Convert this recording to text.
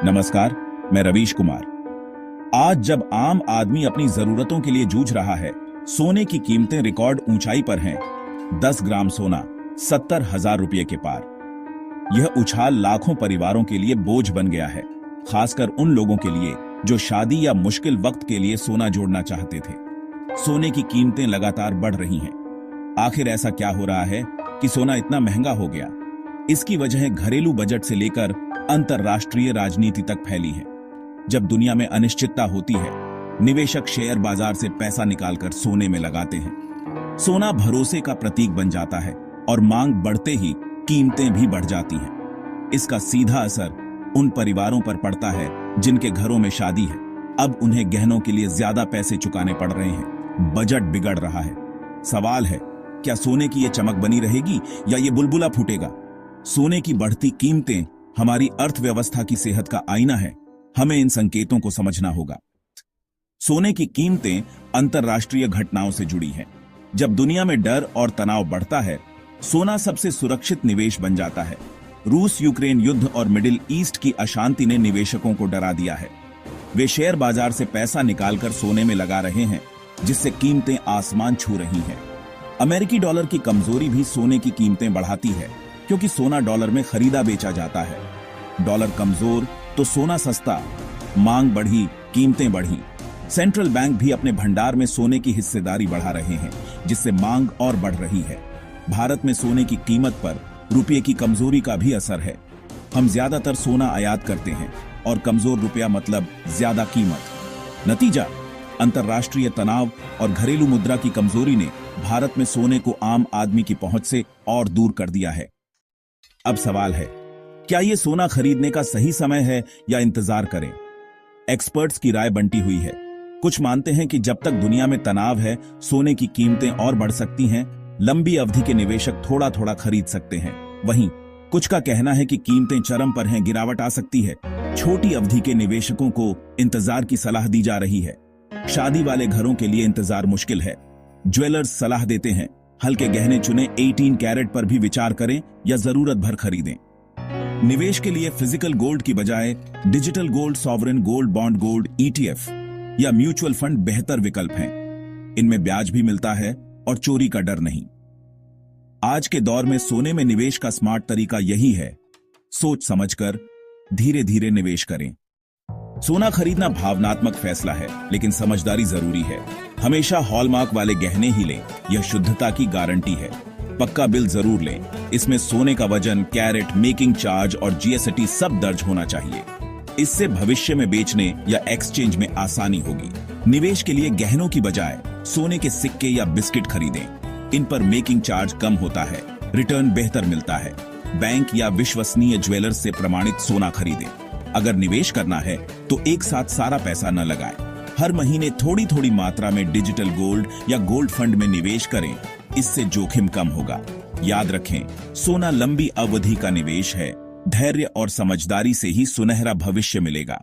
नमस्कार, मैं रवीश कुमार। आज जब आम आदमी अपनी जरूरतों के लिए जूझ रहा है, सोने की कीमतें रिकॉर्ड ऊंचाई पर हैं। 10 ग्राम सोना 70,000 रुपये के पार। यह उछाल लाखों परिवारों के लिए बोझ बन गया है, खासकर उन लोगों के लिए जो शादी या मुश्किल वक्त के लिए सोना जोड़ना चाहते थे। सोने की कीमतें लगातार बढ़ रही हैं। आखिर ऐसा क्या हो रहा है कि सोना इतना महंगा हो गया? इसकी वजह घरेलू बजट से लेकर अंतर्राष्ट्रीय राजनीति तक फैली है। जब दुनिया में अनिश्चितता होती है, निवेशक शेयर बाजार से पैसा निकालकर सोने में लगाते हैं। सोना भरोसे का प्रतीक बन जाता है और मांग बढ़ते ही कीमतें भी बढ़ जाती हैं। इसका सीधा असर उन परिवारों पर पड़ता है जिनके घरों में शादी है। अब उन्हें गहनों के लिए ज्यादा पैसे चुकाने पड़ रहे हैं। बजट बिगड़ रहा है। सवाल है, क्या सोने की ये चमक बनी रहेगी या ये बुलबुला फूटेगा? सोने की बढ़ती कीमतें हमारी अर्थव्यवस्था की सेहत का आईना है। हमें इन संकेतों को समझना होगा। सोने की कीमतें अंतर्राष्ट्रीय घटनाओं से जुड़ी हैं। जब दुनिया में डर और तनाव बढ़ता है, सोना सबसे सुरक्षित निवेश बन जाता है। रूस यूक्रेन युद्ध और मिडिल ईस्ट की अशांति ने निवेशकों को डरा दिया है। वे शेयर बाजार से पैसा निकालकर सोने में लगा रहे हैं, जिससे कीमतें आसमान छू रही हैं। अमेरिकी डॉलर की कमजोरी भी सोने की कीमतें बढ़ाती है, क्योंकि सोना डॉलर में खरीदा बेचा जाता है। डॉलर कमजोर तो सोना सस्ता। मांग बढ़ी, कीमतें बढ़ी। सेंट्रल बैंक भी अपने भंडार में सोने की हिस्सेदारी बढ़ा रहे हैं, जिससे मांग और बढ़ रही है। भारत में सोने की कीमत पर रुपये की कमजोरी का भी असर है। हम ज्यादातर सोना आयात करते हैं और कमजोर रुपया मतलब ज्यादा कीमत। नतीजा, अंतर्राष्ट्रीय तनाव और घरेलू मुद्रा की कमजोरी ने भारत में सोने को आम आदमी की पहुंच से और दूर कर दिया है। अब सवाल है, क्या यह सोना खरीदने का सही समय है या इंतजार करें? एक्सपर्ट्स की राय बंटी हुई है। कुछ मानते हैं कि जब तक दुनिया में तनाव है, सोने की कीमतें और बढ़ सकती हैं। लंबी अवधि के निवेशक थोड़ा थोड़ा खरीद सकते हैं। वहीं कुछ का कहना है कि कीमतें चरम पर हैं, गिरावट आ सकती है। छोटी अवधि के निवेशकों को इंतजार की सलाह दी जा रही है। शादी वाले घरों के लिए इंतजार मुश्किल है। ज्वेलर्स सलाह देते हैं, हल्के गहने चुनें, 18 कैरेट पर भी विचार करें या जरूरत भर खरीदें। निवेश के लिए फिजिकल गोल्ड की बजाय digital gold, sovereign gold, bond gold, ETF या म्यूचुअल फंड बेहतर विकल्प हैं। इनमें ब्याज भी मिलता है और चोरी का डर नहीं। आज के दौर में सोने में निवेश का स्मार्ट तरीका यही है, सोच समझकर धीरे धीरे निवेश करें। सोना खरीदना भावनात्मक फैसला है, लेकिन समझदारी जरूरी है। हमेशा हॉलमार्क वाले गहने ही लें, यह शुद्धता की गारंटी है। पक्का बिल जरूर लें। इसमें सोने का वजन, कैरेट, मेकिंग चार्ज और GST सब दर्ज होना चाहिए। इससे भविष्य में बेचने या एक्सचेंज में आसानी होगी। निवेश के लिए गहनों की बजाय सोने के सिक्के या बिस्किट खरीदें। इन पर मेकिंग चार्ज कम होता है, रिटर्न बेहतर मिलता है। बैंक या विश्वसनीय ज्वेलर्स से प्रमाणित सोना खरीदें। अगर निवेश करना है तो एक साथ सारा पैसा न लगाएं। हर महीने थोड़ी थोड़ी मात्रा में डिजिटल गोल्ड या गोल्ड फंड में निवेश करें। इससे जोखिम कम होगा। याद रखें, सोना लंबी अवधि का निवेश है। धैर्य और समझदारी से ही सुनहरा भविष्य मिलेगा।